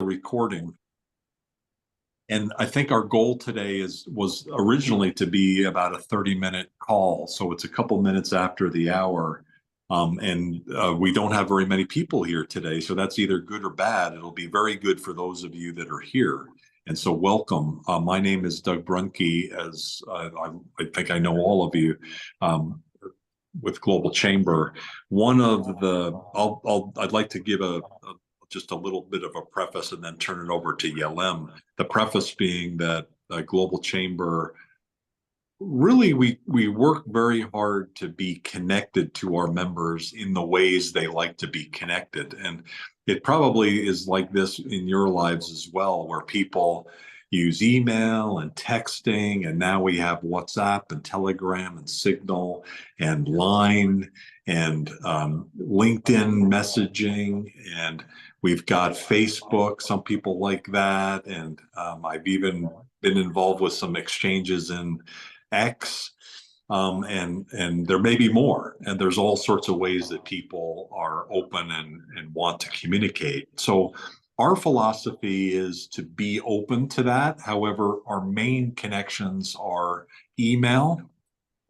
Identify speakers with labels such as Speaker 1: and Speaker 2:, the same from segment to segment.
Speaker 1: the recording. And I think our goal today was originally to be about a 30-minute call. So it's a couple minutes after the hour. And we don't have very many people here today. So that's either good or bad. It'll be very good for those of you that are here. And so welcome. My name is Doug Brunke, as I think I know all of you. With Global Chamber. One of the, I'd like to give just a little bit of a preface and then turn it over to Yelem. The preface being that Global Chamber, really, we work very hard to be connected to our members in the ways they like to be connected. And it probably is like this in your lives as well, where people use email and texting, and now we have WhatsApp and Telegram and Signal and Line and LinkedIn messaging, and we've got Facebook. Some people like that, and I've even been involved with some exchanges in X, and there may be more. And there's all sorts of ways that people are open and want to communicate. So our philosophy is to be open to that. However, our main connections are email,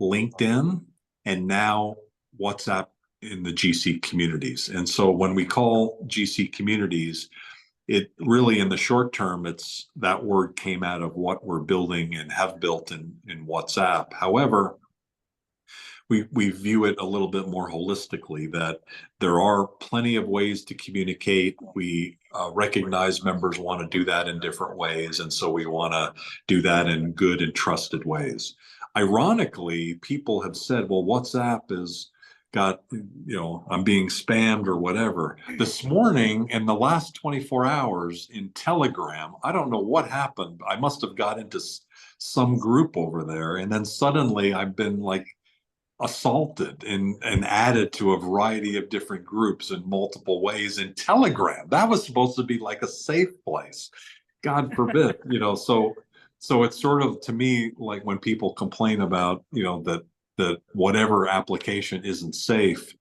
Speaker 1: LinkedIn, and now WhatsApp in the GC communities. And so when we call GC communities, it really, in the short term, it's that word came out of what we're building and have built in WhatsApp. However, we view it a little bit more holistically, that there are plenty of ways to communicate. We recognize members want to do that in different ways, and so we want to do that in good and trusted ways. Ironically, people have said, well, WhatsApp is got, I'm being spammed or whatever. This morning, in the last 24 hours in Telegram, I don't know what happened. I must have got into some group over there, and then suddenly I've been like assaulted and added to a variety of different groups in multiple ways in Telegram. That was supposed to be like a safe place. God forbid, so it's sort of, to me, like when people complain about, that whatever application isn't safe,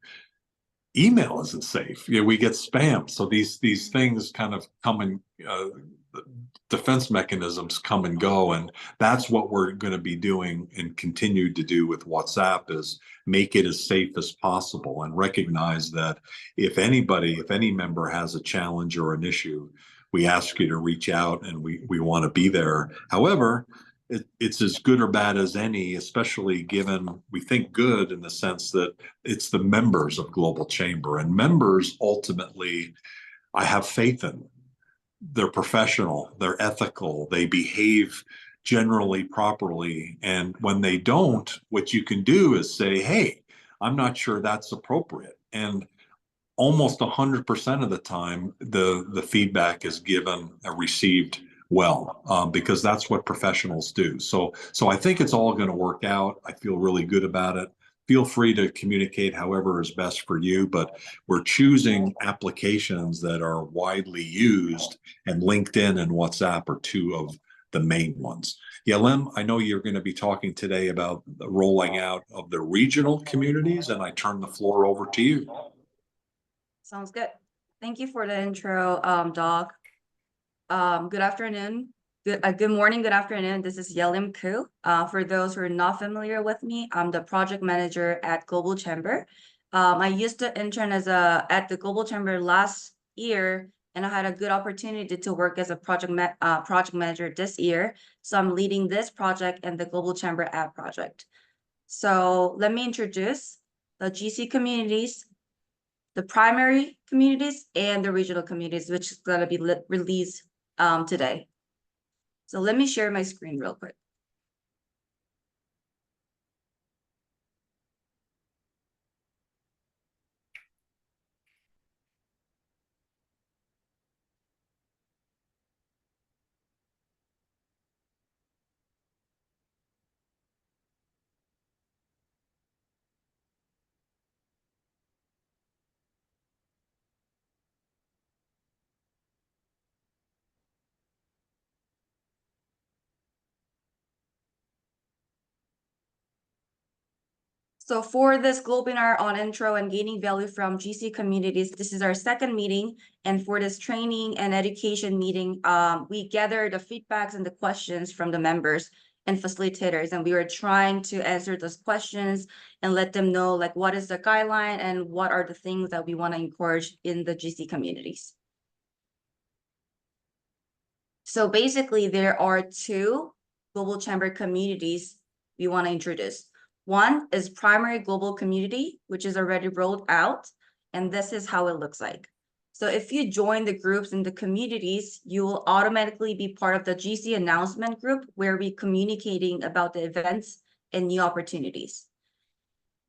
Speaker 1: email isn't safe. We get spam. So these things kind of come and defense mechanisms come and go, and that's what we're going to be doing and continue to do with WhatsApp, is make it as safe as possible and recognize that if any member has a challenge or an issue, we ask you to reach out, and we want to be there. However, it's as good or bad as any, especially given, we think good in the sense that it's the members of Global Chamber, and members ultimately, I have faith in. They're professional, they're ethical, they behave generally properly. And when they don't, what you can do is say, hey, I'm not sure that's appropriate. And almost 100% of the time, the feedback is given and received well, because that's what professionals do. So I think it's all going to work out. I feel really good about it. Feel free to communicate however is best for you, but we're choosing applications that are widely used, and LinkedIn and WhatsApp are two of the main ones. Yelem, I know you're going to be talking today about the rolling out of the regional communities, and I turn the floor over to you.
Speaker 2: Sounds good. Thank you for the intro, Doc. Good afternoon. Good morning, good afternoon. This is Yelim Koo. For those who are not familiar with me, I'm the project manager at Global Chamber. I used to intern at the Global Chamber last year, and I had a good opportunity to work as a project manager this year. So I'm leading this project and the Global Chamber app project. So let me introduce the GC communities, the primary communities, and the regional communities, which is going to be released today. So let me share my screen real quick. So for this Globinar on intro and gaining value from GC communities, this is our second meeting. And for this training and education meeting, we gathered the feedbacks and the questions from the members and facilitators, and we were trying to answer those questions and let them know like what is the guideline and what are the things that we want to encourage in the GC communities. So basically, there are two global chamber communities we want to introduce. One is primary global community, which is already rolled out, and this is how it looks like. So if you join the groups in the communities, you will automatically be part of the GC announcement group where we're communicating about the events and new opportunities.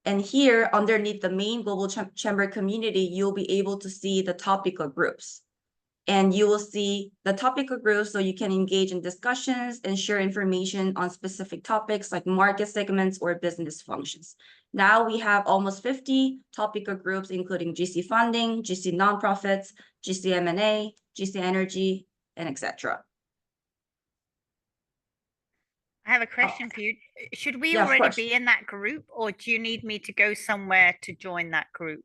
Speaker 2: And here, underneath the main global chamber community, you'll be able to see the topical groups. And you will see the topical groups so you can engage in discussions and share information on specific topics like market segments or business functions. Now we have almost 50 topical groups, including GC funding, GC nonprofits, GC M&A, GC energy, and etc.
Speaker 3: I have a question for you. Should we
Speaker 2: Yeah, of
Speaker 3: already
Speaker 2: course.
Speaker 3: be in that group, or do you need me to go somewhere to join that group?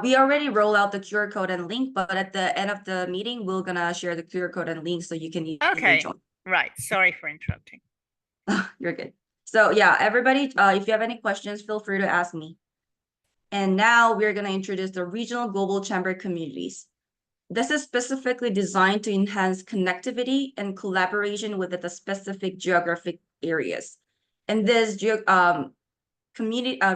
Speaker 2: We already rolled out the QR code and link, but at the end of the meeting, we're gonna share the QR code and link so you can easily
Speaker 3: Okay,
Speaker 2: join.
Speaker 3: right. Sorry for interrupting.
Speaker 2: You're good. So yeah, everybody, if you have any questions, feel free to ask me. And now we're gonna introduce the regional global chamber communities. This is specifically designed to enhance connectivity and collaboration within the specific geographic areas. And this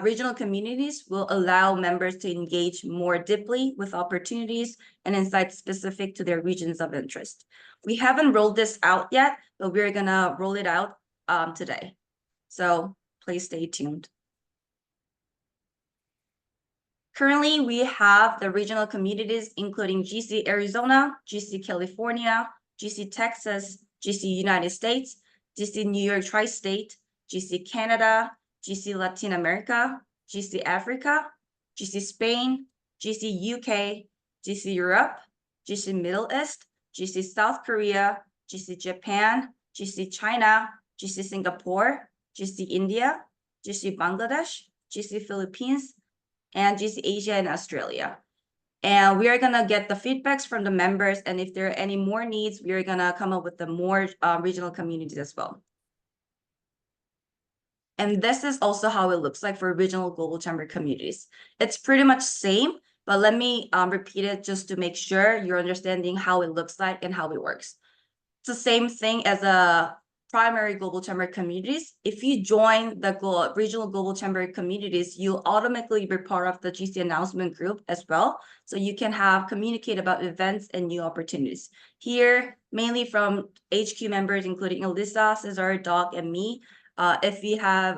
Speaker 2: regional communities will allow members to engage more deeply with opportunities and insights specific to their regions of interest. We haven't rolled this out yet, but we're gonna roll it out today. So please stay tuned. Currently, we have the regional communities, including GC Arizona, GC California, GC Texas, GC United States, GC New York Tri-State, GC Canada, GC Latin America, GC Africa, GC Spain, GC UK, GC Europe, GC Middle East, GC South Korea, GC Japan, GC China, GC Singapore, GC India, GC Bangladesh, GC Philippines, and GC Asia and Australia. And we are gonna get the feedbacks from the members, and if there are any more needs, we are gonna come up with the more regional communities as well. And this is also how it looks like for regional global chamber communities. It's pretty much same, but let me repeat it just to make sure you're understanding how it looks like and how it works. It's the same thing as a primary global chamber communities. If you join the regional global chamber communities, you'll automatically be part of the GC announcement group as well. So you can communicate about events and new opportunities. Here, mainly from HQ members, including Alyssa, Cesar, Doc, and me. If we have,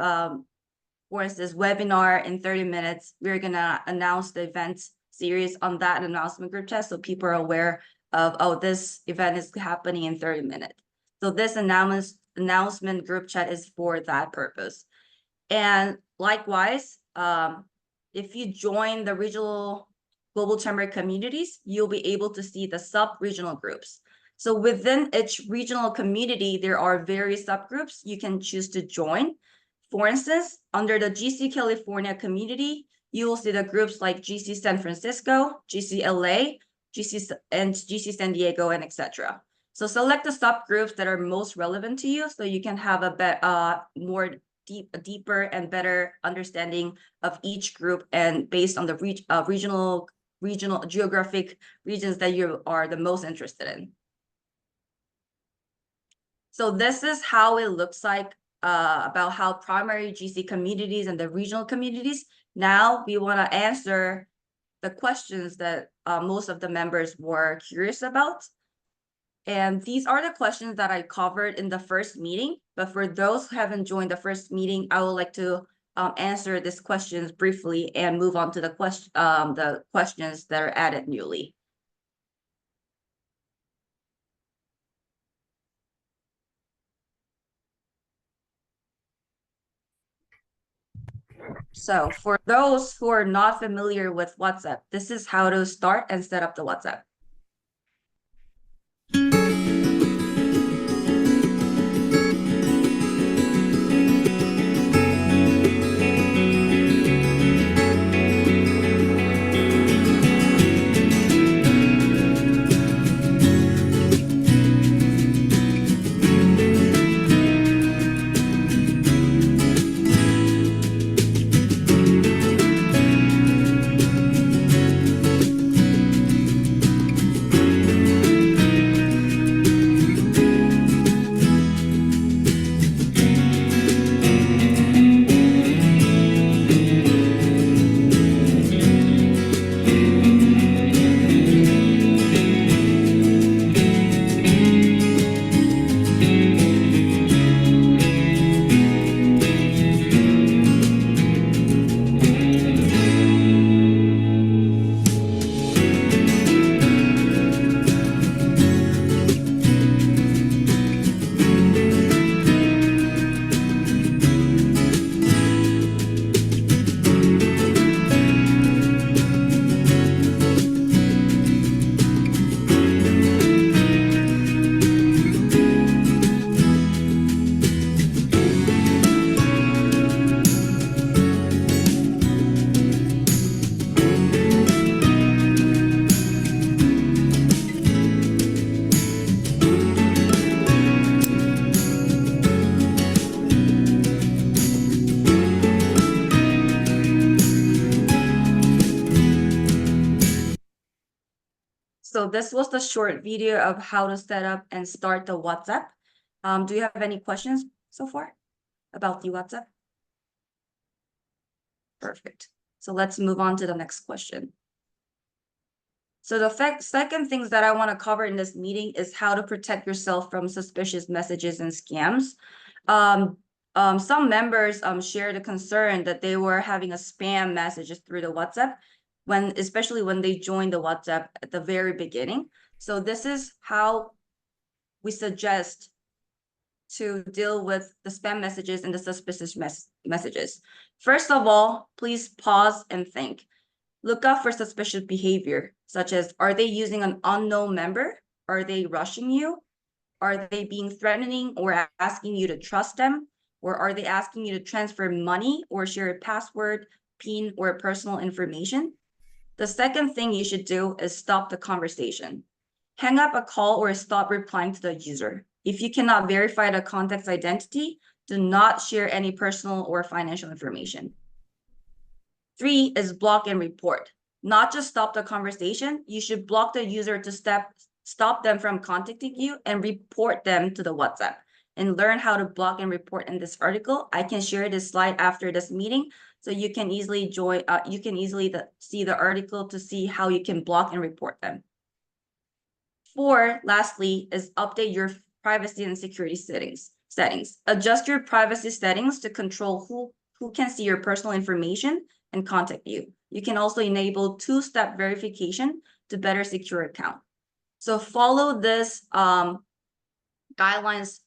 Speaker 2: for instance, webinar in 30 minutes, we're gonna announce the event series on that announcement group chat so people are aware of, oh, this event is happening in 30 minutes. So this announcement group chat is for that purpose. And likewise, if you join the regional global chamber communities, you'll be able to see the sub-regional groups. So within each regional community, there are various subgroups you can choose to join. For instance, under the GC California community, you will see the groups like GC San Francisco, GC LA, GC San Diego, and etc. So select the subgroups that are most relevant to you so you can have a deeper and better understanding of each group, and based on the regional geographic regions that you are the most interested in. So this is how it looks like about how primary GC communities and the regional communities. Now we want to answer the questions that most of the members were curious about. And these are the questions that I covered in the first meeting. But for those who haven't joined the first meeting, I would like to answer these questions briefly and move on to the questions that are added newly. So for those who are not familiar with WhatsApp, this is how to start and set up the WhatsApp. this was the short video of how to set up and start the WhatsApp. Do you have any questions so far about the WhatsApp? Perfect. So let's move on to the next question. So the second things that I want to cover in this meeting is how to protect yourself from suspicious messages and scams. Some members shared a concern that they were having a spam messages through the WhatsApp especially when they joined the WhatsApp at the very beginning. So this is how we suggest to deal with the spam messages and the suspicious messages. First of all, please pause and think. Look out for suspicious behavior, such as, are they using an unknown member? Are they rushing you? Are they being threatening or asking you to trust them? Or are they asking you to transfer money or share a password, PIN, or personal information? The second thing you should do is stop the conversation. Hang up a call or stop replying to the user. If you cannot verify the contact's identity, do not share any personal or financial information. 3 is block and report. Not just stop the conversation, you should block the user to stop them from contacting you and report them to the WhatsApp. And learn how to block and report in this article. I can share this slide after this meeting, so you can easily see the article to see how you can block and report them. 4, lastly, is update your privacy and security settings. Adjust your privacy settings to control who can see your personal information and contact you. You can also enable 2-step verification to better secure account. So follow this guidelines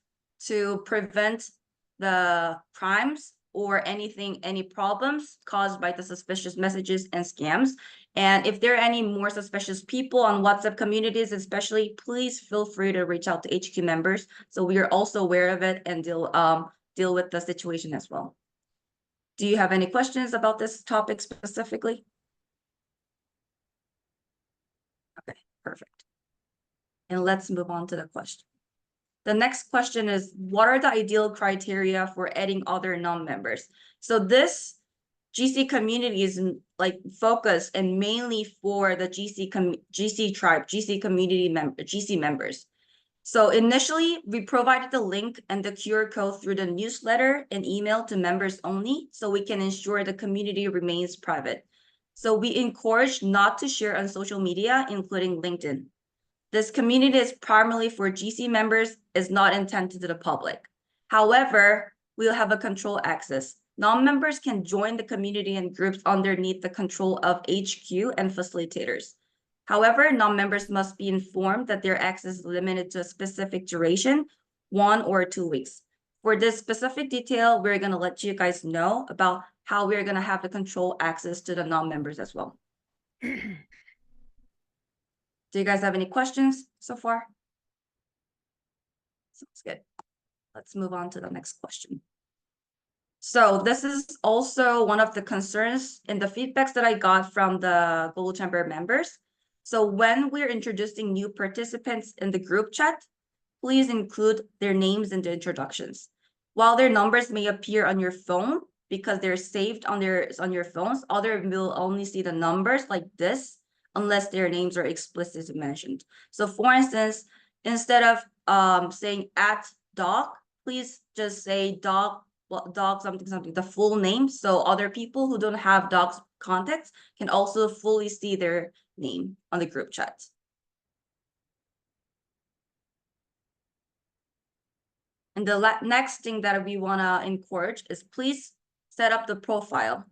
Speaker 2: to prevent the crimes or any problems caused by the suspicious messages and scams. And if there are any more suspicious people on WhatsApp communities, especially, please feel free to reach out to HQ members, so we are also aware of it and deal with the situation as well. Do you have any questions about this topic specifically? Okay, perfect. And let's move on to the question. The next question is, what are the ideal criteria for adding other non-members? So this GC community is like focused and mainly for the GC tribe, GC community GC members. So initially, we provided the link and the QR code through the newsletter and email to members only, so we can ensure the community remains private. So we encourage not to share on social media, including LinkedIn. This community is primarily for GC members, is not intended to the public. However, we'll have a control access. Non-members can join the community and groups underneath the control of HQ and facilitators. However, non-members must be informed that their access is limited to a specific duration, 1 or 2 weeks. For this specific detail, we're going to let you guys know about how we're going to have the control access to the non-members as well. Do you guys have any questions so far? Sounds good. Let's move on to the next question. So this is also one of the concerns in the feedbacks that I got from the Global Chamber members. So when we're introducing new participants in the group chat, please include their names in the introductions. While their numbers may appear on your phone because they're saved on your phones, others will only see the numbers like this unless their names are explicitly mentioned. So for instance, instead of saying @dog, please just say dog something, the full name, so other people who don't have dog's contacts can also fully see their name on the group chat. And the next thing that we want to encourage is please set up the profile.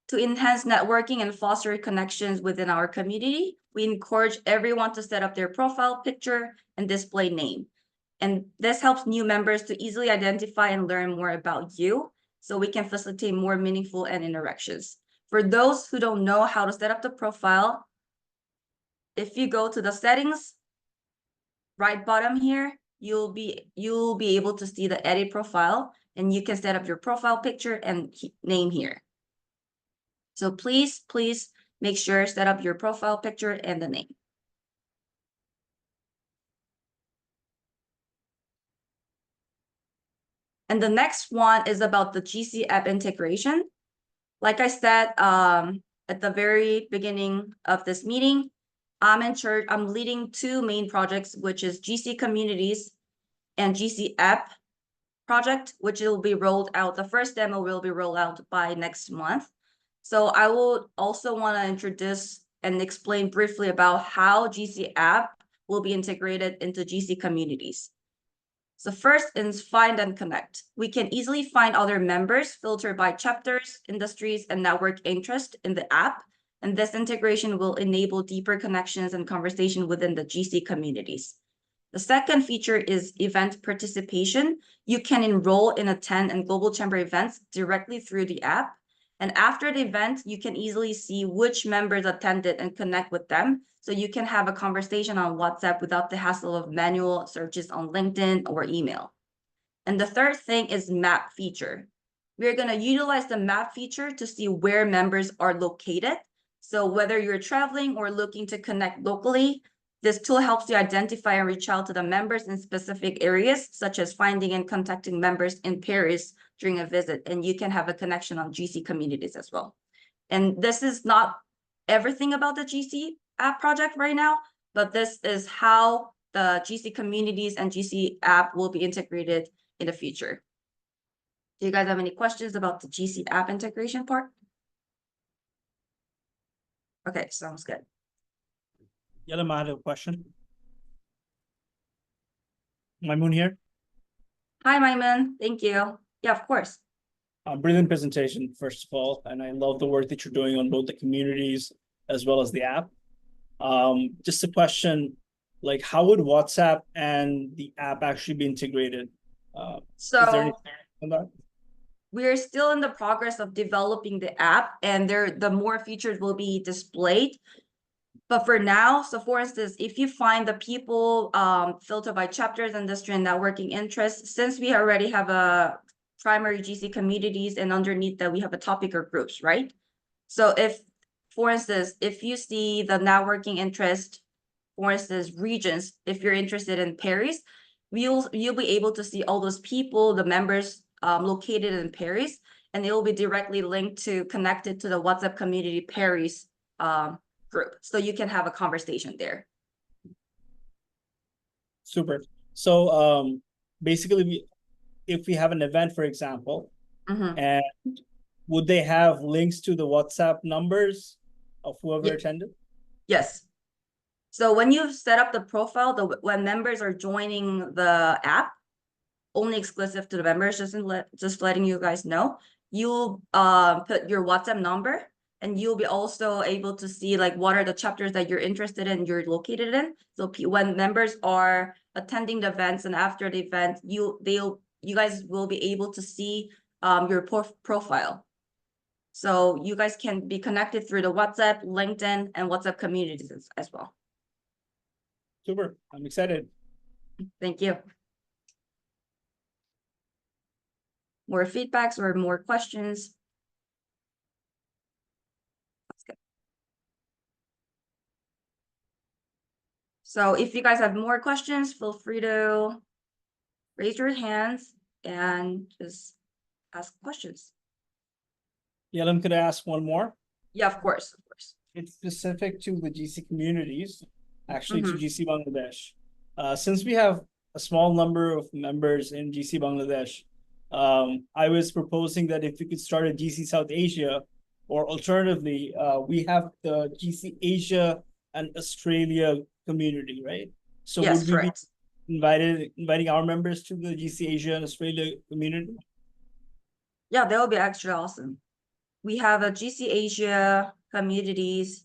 Speaker 2: To enhance networking and foster connections within our community, we encourage everyone to set up their profile picture and display name. And this helps new members to easily identify and learn more about you, so we can facilitate more meaningful and interactions. For those who don't know how to set up the profile, if you go to the settings, right bottom here, you'll be able to see the edit profile, and you can set up your profile picture and name here. So please make sure set up your profile picture and the name. And the next one is about the GC app integration. Like I said at the very beginning of this meeting, I'm in charge, I'm leading two main projects, which is GC Communities and GC App project, which will be rolled out. The first demo will be rolled out by next month. So I will also want to introduce and explain briefly about how GC App will be integrated into GC Communities. So first is find and connect. We can easily find other members filtered by chapters, industries, and network interest in the app. And this integration will enable deeper connections and conversation within the GC communities. The second feature is event participation. You can enroll and attend and Global Chamber events directly through the app. And after the event, you can easily see which members attended and connect with them. So you can have a conversation on WhatsApp without the hassle of manual searches on LinkedIn or email. And the third thing is map feature. We're going to utilize the map feature to see where members are located. So whether you're traveling or looking to connect locally, this tool helps you identify and reach out to the members in specific areas, such as finding and contacting members in Paris during a visit. And you can have a connection on GC communities as well. And this is not everything about the GC app project right now, but this is how the GC communities and GC app will be integrated in the future. Do you guys have any questions about the GC app integration part? Okay, sounds good.
Speaker 4: Yelim, I have a question. Maimun here.
Speaker 2: Hi, Maimun. Thank you. Yeah, of course.
Speaker 4: Brilliant presentation, first of all, and I love the work that you're doing on both the communities as well as the app. Just a question, like how would WhatsApp and the app actually be integrated? Is there anything on that?
Speaker 2: We're still in the progress of developing the app, and the more features will be displayed. But for now, so for instance, if you find the people filtered by chapters, industry, and networking interests, since we already have a primary GC communities and underneath that we have a topic or groups, right? So if, for instance, if you see the networking interest, for instance, regions, if you're interested in Paris, you'll be able to see all those people, the members located in Paris, and they will be directly linked to connected to the WhatsApp community Paris group. So you can have a conversation there.
Speaker 4: Super. So basically, if we have an event, for example, and would they have links to the WhatsApp numbers of whoever attended?
Speaker 2: Yes. So when you set up the profile, when members are joining the app, only exclusive to the members, just letting you guys know, you'll put your WhatsApp number, and you'll be also able to see like what are the chapters that you're interested in, you're located in. So when members are attending the events and after the event, you guys will be able to see your profile. So you guys can be connected through the WhatsApp, LinkedIn, and WhatsApp communities as well.
Speaker 4: Super. I'm excited.
Speaker 2: Thank you. More feedbacks or more questions? That's good. So if you guys have more questions, feel free to raise your hands and just ask questions.
Speaker 4: Yelim, could I ask one more?
Speaker 2: Yeah, of course, of course.
Speaker 4: It's specific to the GC communities, actually to GC Bangladesh. Since we have a small number of members in GC Bangladesh, I was proposing that if we could start a GC South Asia, or alternatively, we have the GC Asia and Australia community, right? So
Speaker 2: yes,
Speaker 4: would we
Speaker 2: correct.
Speaker 4: be inviting our members to the GC Asia and Australia community?
Speaker 2: Yeah, that would be actually awesome. We have a GC Asia communities.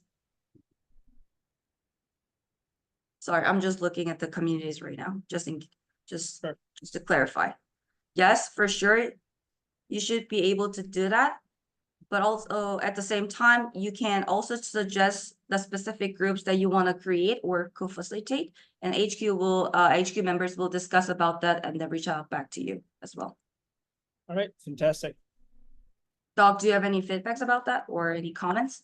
Speaker 2: Sorry, I'm just looking at the communities right now, just to clarify. Yes, for sure, you should be able to do that. But also at the same time, you can also suggest the specific groups that you want to create or co-facilitate, and HQ members will discuss about that and then reach out back to you as well.
Speaker 4: All right, fantastic.
Speaker 2: Doc, do you have any feedbacks about that or any comments?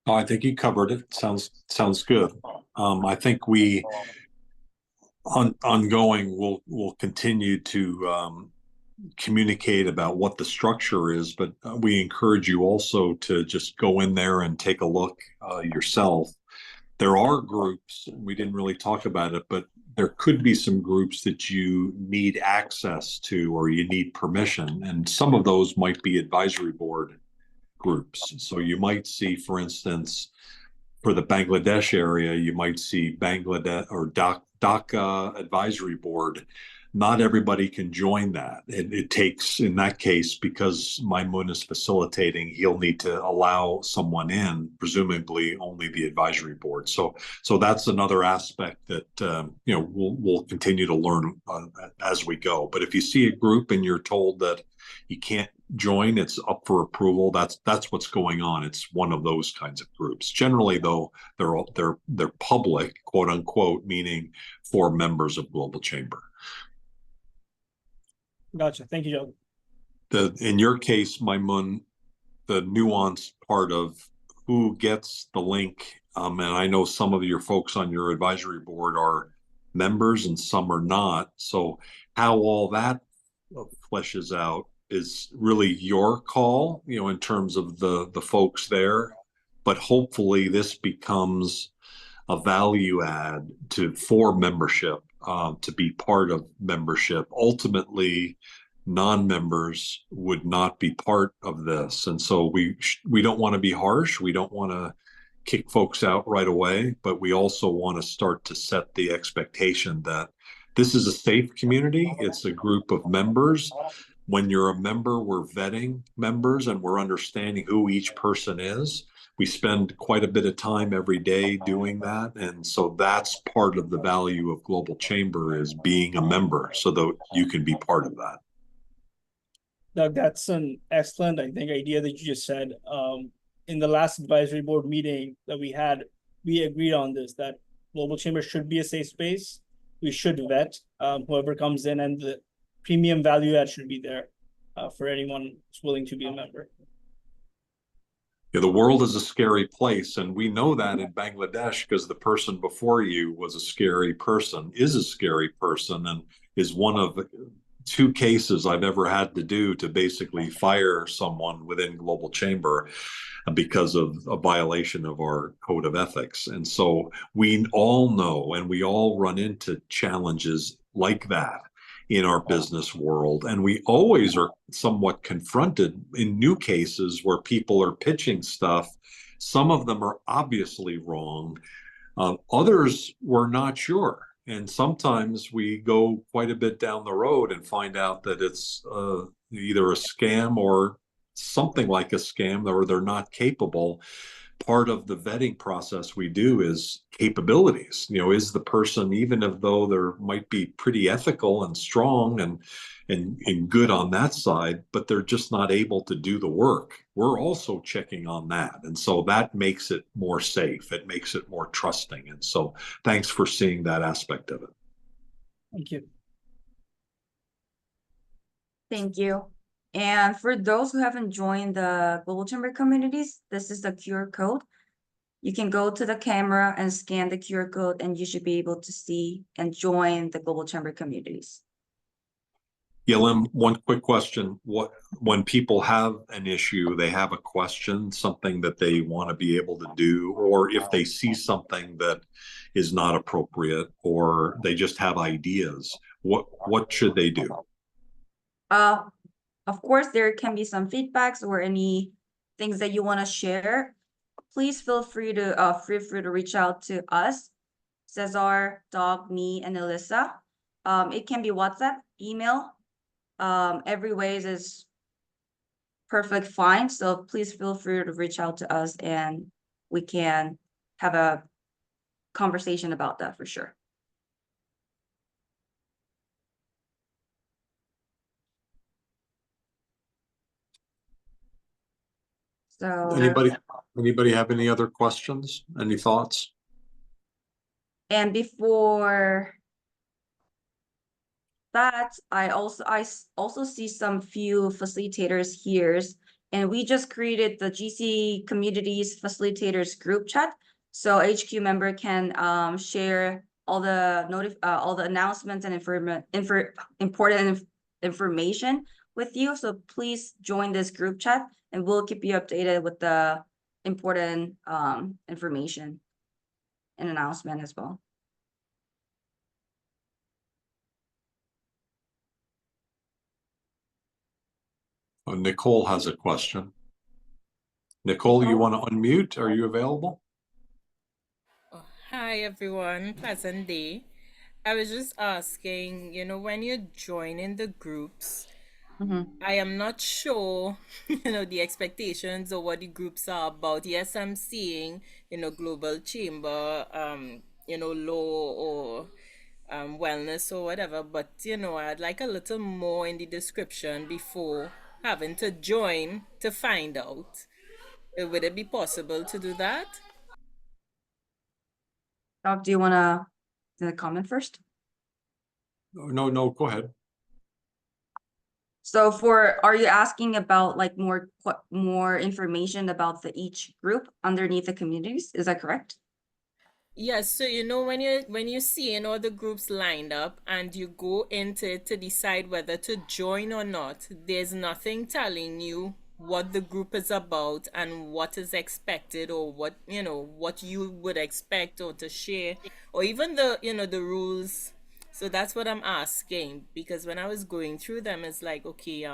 Speaker 1: Oh, I think you covered it. Sounds good. I think we ongoing will continue to communicate about what the structure is, but we encourage you also to just go in there and take a look yourself. There are groups, we didn't really talk about it, but there could be some groups that you need access to or you need permission. And some of those might be advisory board groups. So you might see, for instance, for the Bangladesh area, you might see Bangladesh or Dhaka Advisory Board. Not everybody can join that. It takes, in that case, because Maimun is facilitating, he'll need to allow someone in, presumably only the advisory board. So that's another aspect that we'll continue to learn as we go. But if you see a group and you're told that you can't join, it's up for approval. That's what's going on. It's one of those kinds of groups. Generally, though, they're public, quote unquote, meaning for members of Global Chamber.
Speaker 4: Gotcha. Thank you, Joe.
Speaker 1: In your case, Maimun, the nuanced part of who gets the link, and I know some of your folks on your advisory board are members and some are not. So how all that fleshes out is really your call, in terms of the folks there. But hopefully this becomes a value add for membership, to be part of membership. Ultimately, non-members would not be part of this, and so we don't want to be harsh. We don't want to kick folks out right away, but we also want to start to set the expectation that this is a safe community. It's a group of members. When you're a member, we're vetting members and we're understanding who each person is. We spend quite a bit of time every day doing that. And so that's part of the value of Global Chamber, is being a member so that you can be part of that.
Speaker 4: Doug, that's an excellent, I think, idea that you just said. In the last advisory board meeting that we had, we agreed on this, that Global Chamber should be a safe space. We should vet whoever comes in, and the premium value add should be there for anyone who's willing to be a member.
Speaker 1: Yeah, the world is a scary place, and we know that in Bangladesh because the person before you was a scary person, is a scary person, and is one of 2 cases I've ever had to do to basically fire someone within Global Chamber because of a violation of our code of ethics. And so we all know, and we all run into challenges like that in our business world. And we always are somewhat confronted in new cases where people are pitching stuff. Some of them are obviously wrong. Others we're not sure. And sometimes we go quite a bit down the road and find out that it's either a scam or something like a scam, or they're not capable. Part of the vetting process we do is capabilities. Is the person, even if though they might be pretty ethical and strong and good on that side, but they're just not able to do the work. We're also checking on that. And so that makes it more safe. It makes it more trusting. And so thanks for seeing that aspect of it.
Speaker 4: Thank you.
Speaker 2: Thank you. And for those who haven't joined the Global Chamber communities, this is the QR code. You can go to the camera and scan the QR code, and you should be able to see and join the Global Chamber communities.
Speaker 1: Yelim, one quick question. When people have an issue, they have a question, something that they want to be able to do, or if they see something that is not appropriate, or they just have ideas, what should they do?
Speaker 2: Of course, there can be some feedbacks or any things that you want to share. Please feel free to reach out to us, Cesar, Doug, me, and Alyssa. It can be WhatsApp, email. Every ways is perfect fine. So please feel free to reach out to us, and we can have a conversation about that for sure. So
Speaker 1: Anybody have any other questions? Any thoughts?
Speaker 2: and before that, I also see some few facilitators here, and we just created the GC Communities Facilitators group chat, so HQ member can share all the announcements and important information with you. So please join this group chat and we'll keep you updated with the important information and announcement as well.
Speaker 1: Nicole has a question. Nicole, you want to unmute? Are you available?
Speaker 5: Oh, hi everyone, pleasant day. I was just asking, when you're joining the groups, I am not sure, the expectations or what the groups are about. Yes, I'm seeing, global chamber, law or wellness or whatever, but I'd like a little more in the description before having to join to find out. Would it be possible to do that?
Speaker 2: Doc, do you want to comment first?
Speaker 1: No, go ahead.
Speaker 2: So are you asking about like more information about each group underneath the communities? Is that correct?
Speaker 5: Yes, so when you're seeing all the groups lined up and you go into it to decide whether to join or not, there's nothing telling you what the group is about and what is expected or what you would expect or to share or even the rules. So that's what I'm asking, because when I was going through them, it's like, okay,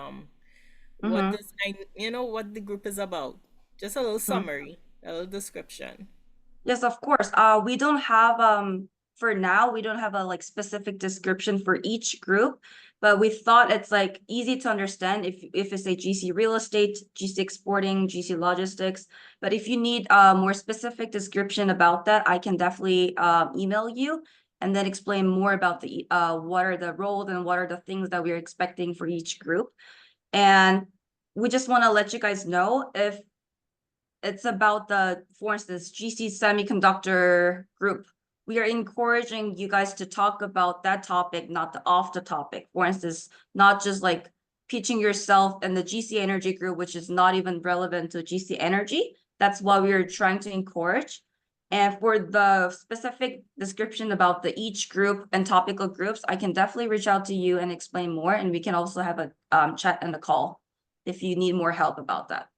Speaker 5: what does what the group is about? Just a little summary, a little description.
Speaker 2: Yes, of course. We don't have for now, we don't have a like specific description for each group, but we thought it's like easy to understand if it's a GC real estate, GC exporting, GC logistics. But if you need a more specific description about that, I can definitely email you and then explain more about the what are the roles and what are the things that we're expecting for each group. And we just want to let you guys know if it's about for instance, GC semiconductor group. We are encouraging you guys to talk about that topic, not off the topic. For instance, not just like pitching yourself in the GC energy group, which is not even relevant to GC energy. That's what we are trying to encourage. And for the specific description about each group and topical groups, I can definitely reach out to you and explain more. And we can also have a chat and a call if you need more help about that.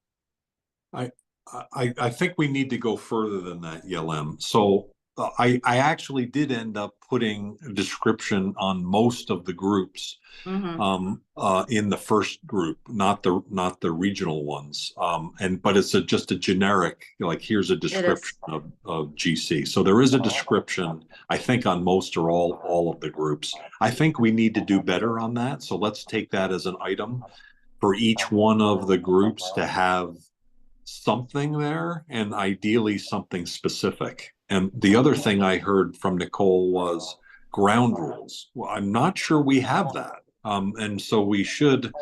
Speaker 1: I think we need to go further than that, Yelem. So I actually did end up putting a description on most of the groups in the first group, not the regional ones. But it's just a generic, like here's a description of GC. So there is a description, I think, on most or all of the groups. I think we need to do better on that. So let's take that as an item for each one of the groups to have something there, and ideally something specific. And the other thing I heard from Nicole was ground rules. Well, I'm not sure we have that. And so we should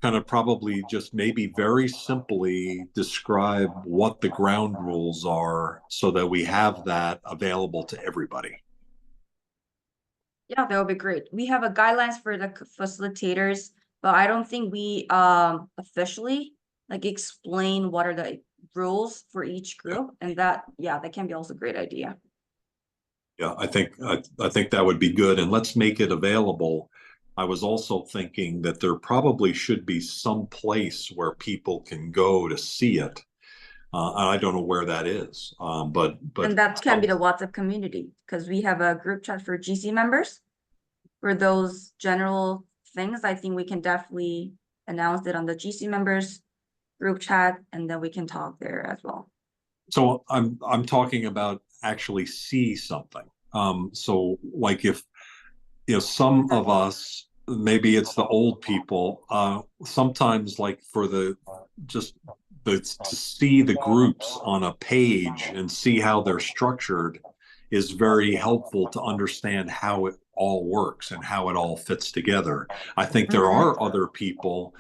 Speaker 1: kind of probably just maybe very simply describe what the ground rules are so that we have that available to everybody.
Speaker 2: Yeah, that would be great. We have a guidelines for the facilitators, but I don't think we officially like explain what are the rules for each group, and that can be also a great idea.
Speaker 1: Yeah, I think that would be good, and let's make it available. I was also thinking that there probably should be some place where people can go to see it. I don't know where that is, but
Speaker 2: and that can be the WhatsApp community, because we have a group chat for GC members for those general things. I think we can definitely announce it on the GC members group chat, and then we can talk there as well.
Speaker 1: So I'm talking about actually see something. So like if some of us, maybe it's the old people, sometimes like for to see the groups on a page and see how they're structured is very helpful to understand how it all works and how it all fits together. I think there are other people,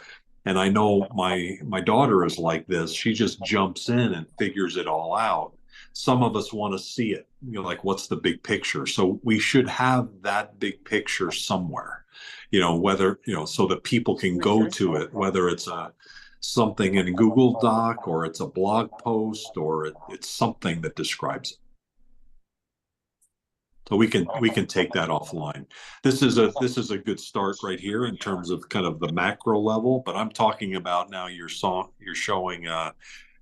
Speaker 1: and I know my daughter is like this. She just jumps in and figures it all out. Some of us want to see it, like what's the big picture? So we should have that big picture somewhere, whether, so that people can go to it, whether it's something in a Google Doc or it's a blog post or it's something that describes it. So we can take that offline. This is a good start right here in terms of kind of the macro level, but I'm talking about now you're showing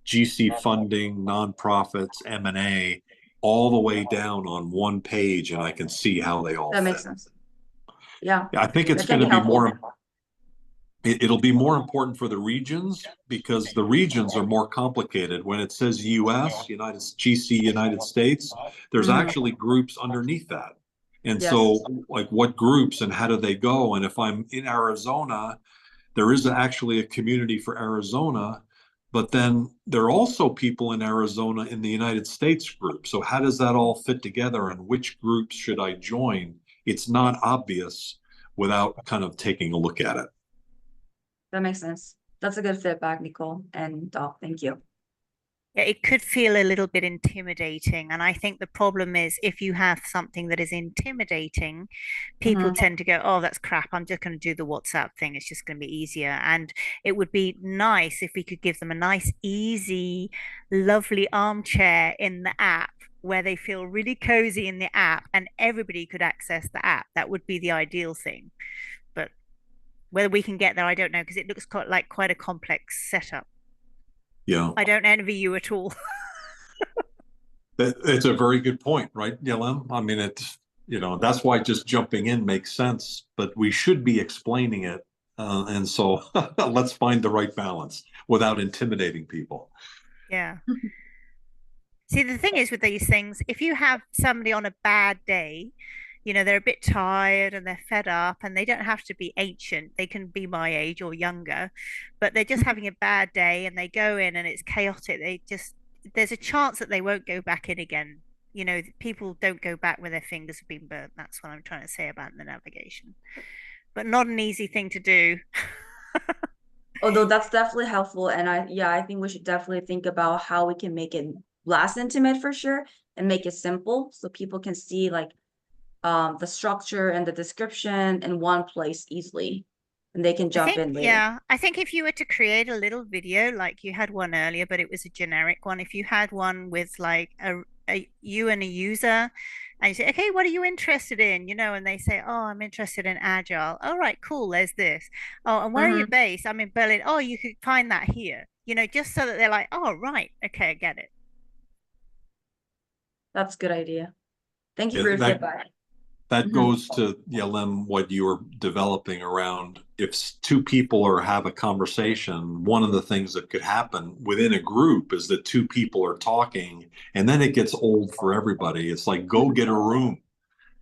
Speaker 1: GC funding, nonprofits, M&A, all the way down on one page, and I can see how they all
Speaker 2: That
Speaker 1: fit.
Speaker 2: makes sense. Yeah,
Speaker 1: I think it's
Speaker 2: that can
Speaker 1: going to
Speaker 2: be
Speaker 1: be
Speaker 2: helpful.
Speaker 1: it'll be more important for the regions because the regions are more complicated. When it says US, United States, there's
Speaker 2: Mhm.
Speaker 1: actually groups underneath that. And
Speaker 2: Yes.
Speaker 1: so, like, what groups and how do they go? And if I'm in Arizona, there is actually a community for Arizona, but then there are also people in Arizona in the United States group. So how does that all fit together and which groups should I join? It's not obvious without kind of taking a look at it.
Speaker 2: That makes sense. That's a good feedback, Nicole and Doc. Thank you.
Speaker 3: Yeah, it could feel a little bit intimidating. And I think the problem is if you have something that is intimidating, people
Speaker 2: Mhm.
Speaker 3: tend to go, oh, that's crap. I'm just going to do the WhatsApp thing. It's just going to be easier. And it would be nice if we could give them a nice, easy, lovely armchair in the app where they feel really cozy in the app and everybody could access the app. That would be the ideal thing. But whether we can get there, I don't know, because it looks quite a complex setup.
Speaker 1: Yeah.
Speaker 3: I don't envy you at all.
Speaker 1: It's a very good point, right, Yelem? I mean, that's why just jumping in makes sense, but we should be explaining it. And so let's find the right balance without intimidating people.
Speaker 3: Yeah. See, the thing is with these things, if you have somebody on a bad day, they're a bit tired and they're fed up and they don't have to be ancient. They can be my age or younger, but they're just having a bad day and they go in and it's chaotic. There's a chance that they won't go back in again. People don't go back when their fingers have been burnt. That's what I'm trying to say about the navigation, but not an easy thing to do.
Speaker 2: Although that's definitely helpful, and I think we should definitely think about how we can make it less intimate for sure and make it simple so people can see like the structure and the description in one place easily and they can
Speaker 3: I
Speaker 2: jump
Speaker 3: think,
Speaker 2: in later.
Speaker 3: yeah, I think if you were to create a little video, like you had one earlier, but it was a generic one, if you had one with like you and a user, and you say, okay, what are you interested in? And they say, oh, I'm interested in agile. All right, cool, there's this. Oh, and where are you
Speaker 2: Hmm.
Speaker 3: based? I'm in Berlin. Oh, you could find that here, just so that they're like, oh, right, okay, I get it.
Speaker 2: That's a good idea. Thank you
Speaker 1: Yeah,
Speaker 2: for your
Speaker 1: that
Speaker 2: feedback.
Speaker 1: that
Speaker 2: Hmm.
Speaker 1: goes to Yelem, what you were developing around if two people have a conversation, one of the things that could happen within a group is that two people are talking and then it gets old for everybody. It's like, go get a room.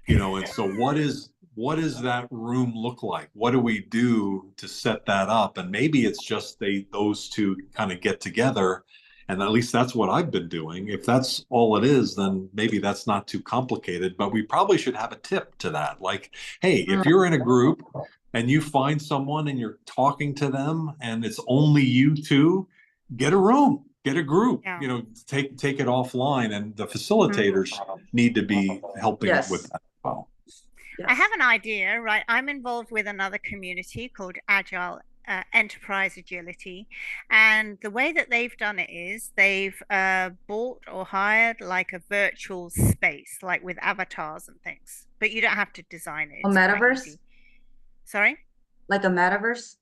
Speaker 1: And so what does that room look like? What do we do to set that up? And maybe it's just those two kind of get together, and at least that's what I've been doing. If that's all it is, then maybe that's not too complicated, but we probably should have a tip to that. Like, hey, if you're in a group and you find someone and you're talking to them and it's only you two, get a room, get a group,
Speaker 3: Yeah.
Speaker 1: take it offline, and the
Speaker 2: Mhm.
Speaker 1: facilitators need to be helping with
Speaker 2: Yes.
Speaker 1: that as well.
Speaker 3: I have
Speaker 2: Yes.
Speaker 3: an idea, right? I'm involved with another community called Agile Enterprise Agility. And the way that they've done it is they've bought or hired like a virtual space, like with avatars and things. But you don't have to design it,
Speaker 2: A
Speaker 3: it's quite
Speaker 2: metaverse?
Speaker 3: easy. Sorry?
Speaker 2: Like a metaverse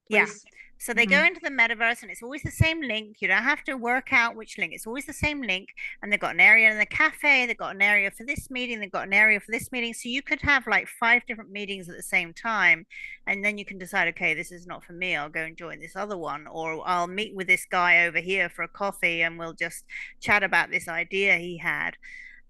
Speaker 3: Yeah.
Speaker 2: place?
Speaker 3: So they go
Speaker 2: Hmm.
Speaker 3: into the metaverse and it's always the same link. You don't have to work out which link. It's always the same link. And they've got an area in the cafe. They've got an area for this meeting. They've got an area for this meeting. So you could have like 5 different meetings at the same time. And then you can decide, okay, this is not for me. I'll go and join this other one. Or I'll meet with this guy over here for a coffee and we'll just chat about this idea he had.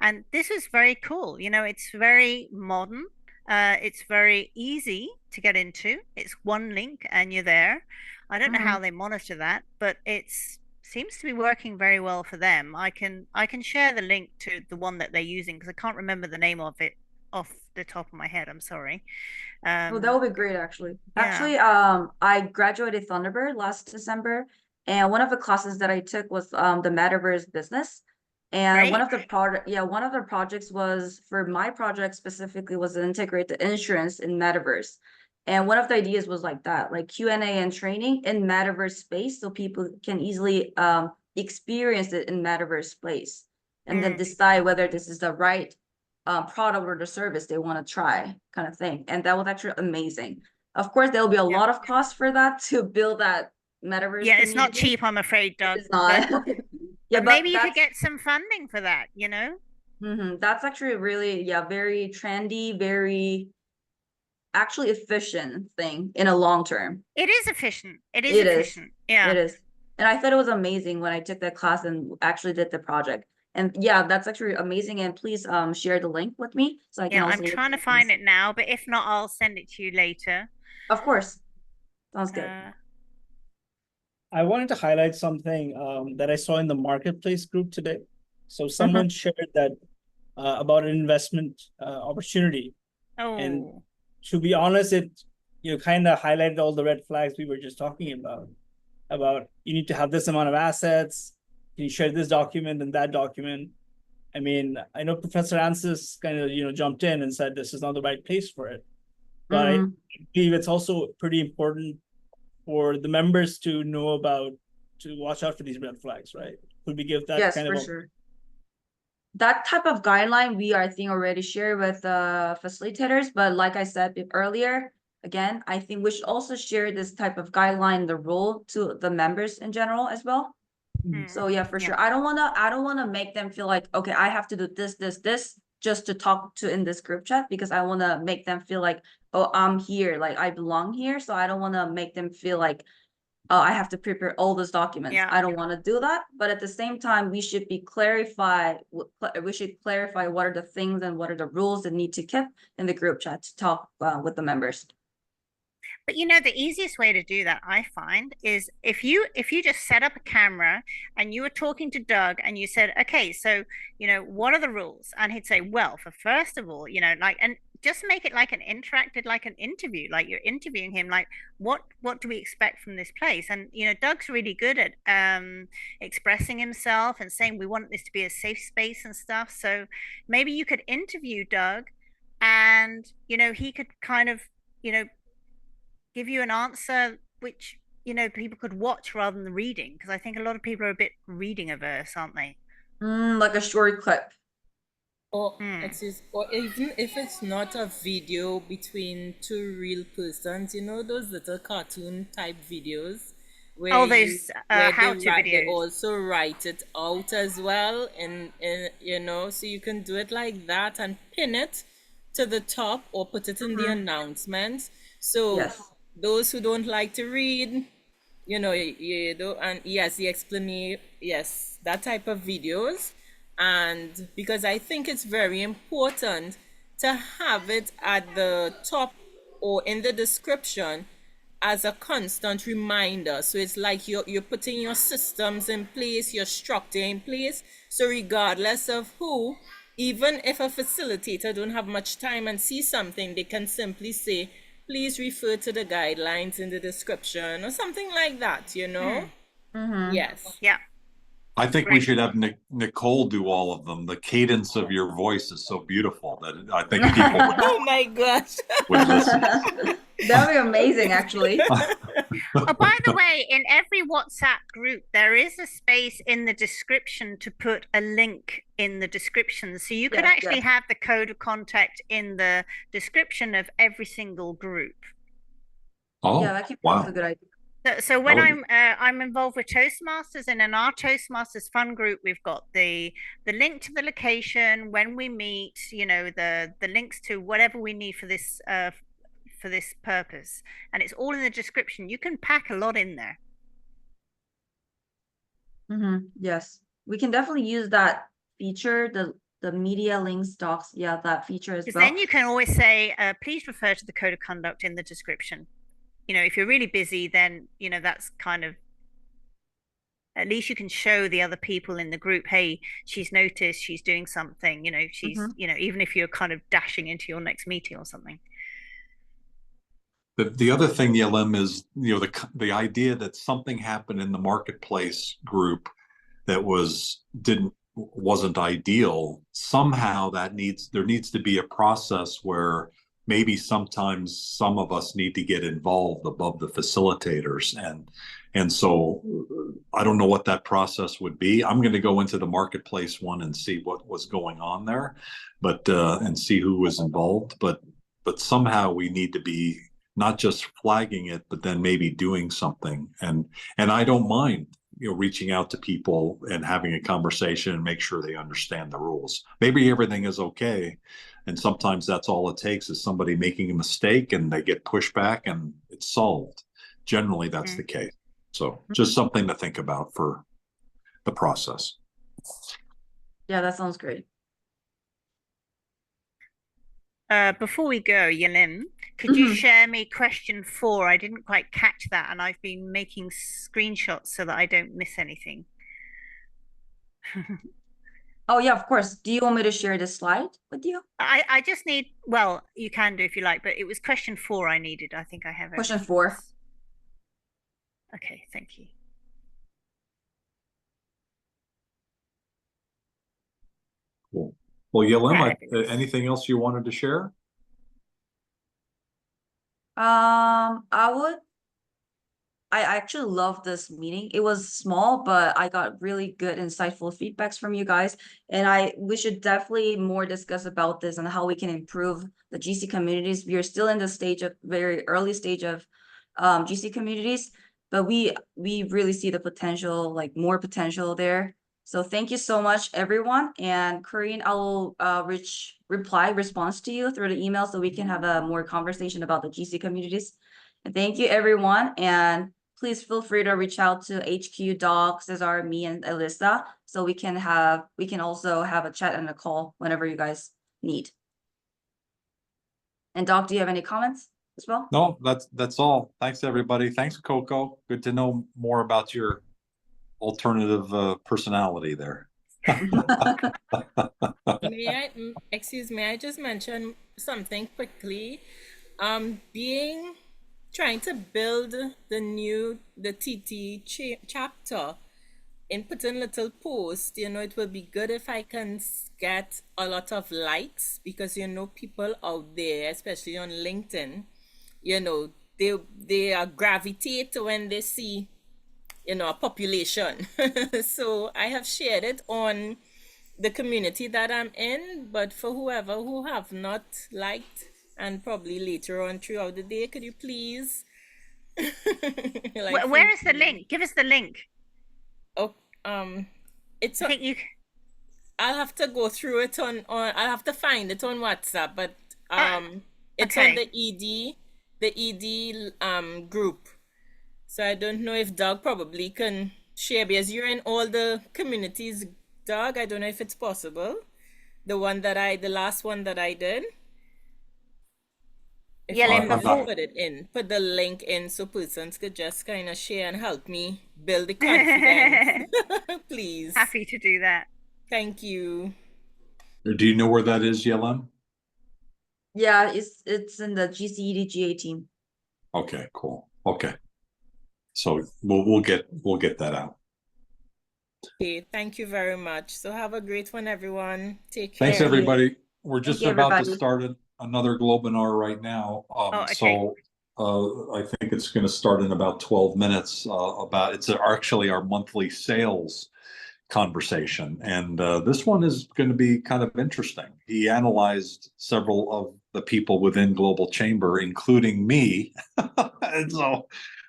Speaker 3: And this was very cool. It's very modern. It's very easy to get into. It's one link and you're there. I don't know how
Speaker 2: Hmm.
Speaker 3: they monitor that, but it's seems to be working very well for them. I can share the link to the one that they're using because I can't remember the name of it off the top of my head. I'm sorry.
Speaker 2: Well, that
Speaker 3: Um,
Speaker 2: would be great, actually.
Speaker 3: yeah,
Speaker 2: Actually, I graduated Thunderbird last December, and one of the classes that I took was the Metaverse business. And
Speaker 3: great.
Speaker 2: one of the projects was for my project specifically was to integrate the insurance in Metaverse. And one of the ideas was like that, like Q&A and training in Metaverse space, so people can easily experience it in Metaverse space, and then
Speaker 3: Mm,
Speaker 2: decide whether this is the right product or the service they want to try, kind of thing. And that was actually amazing. Of course, there will be a lot of cost for that to build that metaverse.
Speaker 3: Yeah, it's not
Speaker 2: community.
Speaker 3: cheap, I'm afraid, Doug.
Speaker 2: It's not. Yeah,
Speaker 3: But
Speaker 2: but
Speaker 3: maybe you could get some funding for that, you know?
Speaker 2: That's actually really, very trendy, very actually efficient thing in a long term.
Speaker 3: It is efficient. It is
Speaker 2: It is.
Speaker 3: efficient. Yeah.
Speaker 2: It is. And I thought it was amazing when I took that class and actually did the project. And yeah, that's actually amazing. And please share the link with me so I can
Speaker 3: Yeah,
Speaker 2: also
Speaker 3: I'm
Speaker 2: look
Speaker 3: trying to
Speaker 2: at
Speaker 3: find
Speaker 2: things.
Speaker 3: it now, but if not, I'll send it to you later.
Speaker 2: Of course. Sounds good.
Speaker 4: I wanted to highlight something that I saw in the marketplace group today. So someone shared that about an investment opportunity. And
Speaker 3: Oh,
Speaker 4: to be honest, it kind of highlighted all the red flags we were just talking about you need to have this amount of assets. Can you share this document and that document? I mean, I know Professor Ansis kind of jumped in and said this is not the right place for it, but I believe it's also pretty important for the members to know about, to watch out for these red flags, right? Could we give that
Speaker 2: Yes,
Speaker 4: kind
Speaker 2: for
Speaker 4: of
Speaker 2: sure. That type of guideline we, I think, already shared with facilitators, but like I said earlier, again, I think we should also share this type of guideline, the rule to the members in general as well. So yeah, for sure. I don't wanna make them feel like, okay, I have to do this just to talk to in this group chat, because I wanna make them feel like, oh, I'm here, like I belong here. So I don't wanna make them feel like, oh, I have to prepare all those documents.
Speaker 3: Yeah.
Speaker 2: I don't want to do that. But at the same time, we should clarify what are the things and what are the rules that need to keep in the group chat to talk with the members.
Speaker 3: but the easiest way to do that, I find, is if you just set up a camera and you were talking to Doug and you said, okay, so what are the rules? And he'd say, well, for first of all, and just make it like an interview, like you're interviewing him, like what do we expect from this place? And Doug's really good at expressing himself and saying we want this to be a safe space and stuff. So maybe you could interview Doug, and he could kind of give you an answer which people could watch rather than reading, because I think a lot of people are a bit reading averse, aren't they?
Speaker 2: Like a short clip.
Speaker 5: Or or even if it's not a video between two real persons, those little cartoon type videos where
Speaker 3: those how-to
Speaker 5: they
Speaker 3: videos.
Speaker 5: also write it out as well, and so you can do it like that and pin it to the top or put it in the announcements. So
Speaker 2: Yes.
Speaker 5: those who don't like to read, and yes, the explanation, yes, that type of videos. And because I think it's very important to have it at the top or in the description as a constant reminder. So it's like you're putting your systems in place, your structure in place. So regardless of who, even if a facilitator don't have much time and see something, they can simply say, please refer to the guidelines in the description or something like that, Yes.
Speaker 3: Yeah.
Speaker 1: I think we should have Nicole do all of them. The cadence of your voice is so beautiful that I think people
Speaker 5: Oh my gosh.
Speaker 1: would listen.
Speaker 2: That would be amazing, actually.
Speaker 3: Oh, by the way, in every WhatsApp group, there is a space in the description to put a link in the description. So you could actually have the code of contact in the description of every single group.
Speaker 1: Oh,
Speaker 2: yeah, that
Speaker 1: wow.
Speaker 2: That's a good idea.
Speaker 3: So when I'm involved with Toastmasters, and in our Toastmasters fun group, we've got the link to the location when we meet, the links to whatever we need for this purpose, and it's all in the description. You can pack a lot in there.
Speaker 2: Yes, we can definitely use that feature, the media links docs. Yeah, that feature as well.
Speaker 3: Then you can always say, please refer to the code of conduct in the description. If you're really busy, then that's kind of, at least you can show the other people in the group, hey, she's noticed, she's doing something, she's even if you're kind of dashing into your next meeting or something.
Speaker 1: The other thing, Yelim, is the idea that something happened in the marketplace group that wasn't ideal. Somehow there needs to be a process where maybe sometimes some of us need to get involved above the facilitators. And so I don't know what that process would be. I'm going to go into the marketplace one and see what was going on there, but and see who was involved. But somehow we need to be not just flagging it, but then maybe doing something. And I don't mind, reaching out to people and having a conversation and make sure they understand the rules. Maybe everything is okay. And sometimes that's all it takes is somebody making a mistake and they get pushback and it's solved. Generally, that's the case. So just something to think about for the process.
Speaker 2: Yeah, that sounds great.
Speaker 3: Before we go, Yalim, could you share me question 4? I didn't quite catch that, and I've been making screenshots so that I don't miss anything.
Speaker 2: Oh yeah, of course. Do you want me to share this slide with you?
Speaker 3: I just need, well, you can do if you like, but it was question 4 I needed. I think I have
Speaker 2: Question
Speaker 3: everything
Speaker 2: 4.
Speaker 3: else. Okay, thank you.
Speaker 1: Cool. Well, Yalim, anything else you wanted to share?
Speaker 2: I actually love this meeting. It was small, but I got really good, insightful feedbacks from you guys. And we should definitely more discuss about this and how we can improve the GC communities. We are still in the very early stage of GC communities, but we really see the potential, like more potential there. So thank you so much, everyone. And Corinne, I will response to you through the email so we can have a more conversation about the GC communities. And thank you, everyone. And please feel free to reach out to HQ, Doc, Cesar, me, and Alyssa, so we can also have a chat and a call whenever you guys need. And Doc, do you have any comments as well?
Speaker 1: No, that's all. Thanks, everybody. Thanks, Coco. Good to know more about your alternative personality there.
Speaker 5: Excuse me, I just mentioned something quickly. Trying to build the TT chapter and put in little posts, it will be good if I can get a lot of likes, because people out there, especially on LinkedIn, they gravitate when they see a population. So I have shared it on the community that I'm in, but for whoever who have not liked, and probably later on throughout the day, could you please
Speaker 3: Where is the link? Give us the link.
Speaker 5: Oh, it's I think you I'll have to go through it on I'll have to find it on WhatsApp, but it's on the ED group. So I don't know if Doug probably can share, because you're in all the communities, Doug. I don't know if it's possible. The last one that I did. Put the link in so persons could just kind of share and help me build the confidence. Please.
Speaker 3: Happy to do that.
Speaker 5: Thank you.
Speaker 1: Do you know where that is, Yalim?
Speaker 2: Yeah, it's in the GCEDGA team.
Speaker 1: Okay, cool. Okay. So we'll get that out.
Speaker 5: Okay, thank you very much. So have a great one, everyone. Take care.
Speaker 1: Thanks, everybody. We're just about to start another Globinar right now. So I think it's going to start in about 12 minutes. It's actually our monthly sales conversation, and this one is going to be kind of interesting. He analyzed several of the people within Global Chamber, including me, and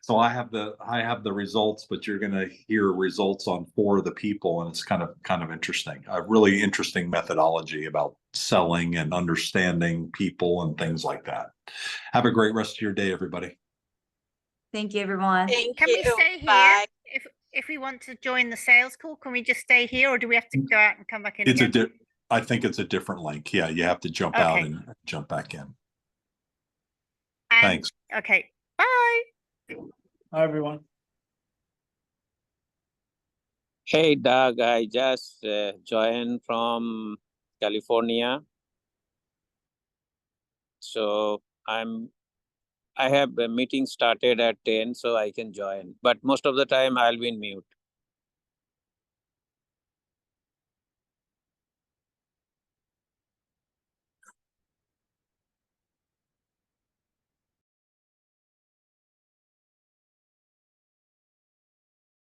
Speaker 1: so I have the results, but you're going to hear results on 4 of the people, and it's kind of interesting. A really interesting methodology about selling and understanding people and things like that. Have a great rest of your day, everybody.
Speaker 2: Thank you, everyone.
Speaker 3: Can we stay here? If we want to join the sales call, can we just stay here, or do we have to go out and come back in again?
Speaker 1: I think it's a different link. Yeah, you have to jump out and jump back in. Thanks.
Speaker 3: Okay. Bye.
Speaker 4: Hi, everyone.
Speaker 6: Hey, Doug, I just joined from California. So I have a meeting started at 10, so I can join. But most of the time I'll be in mute.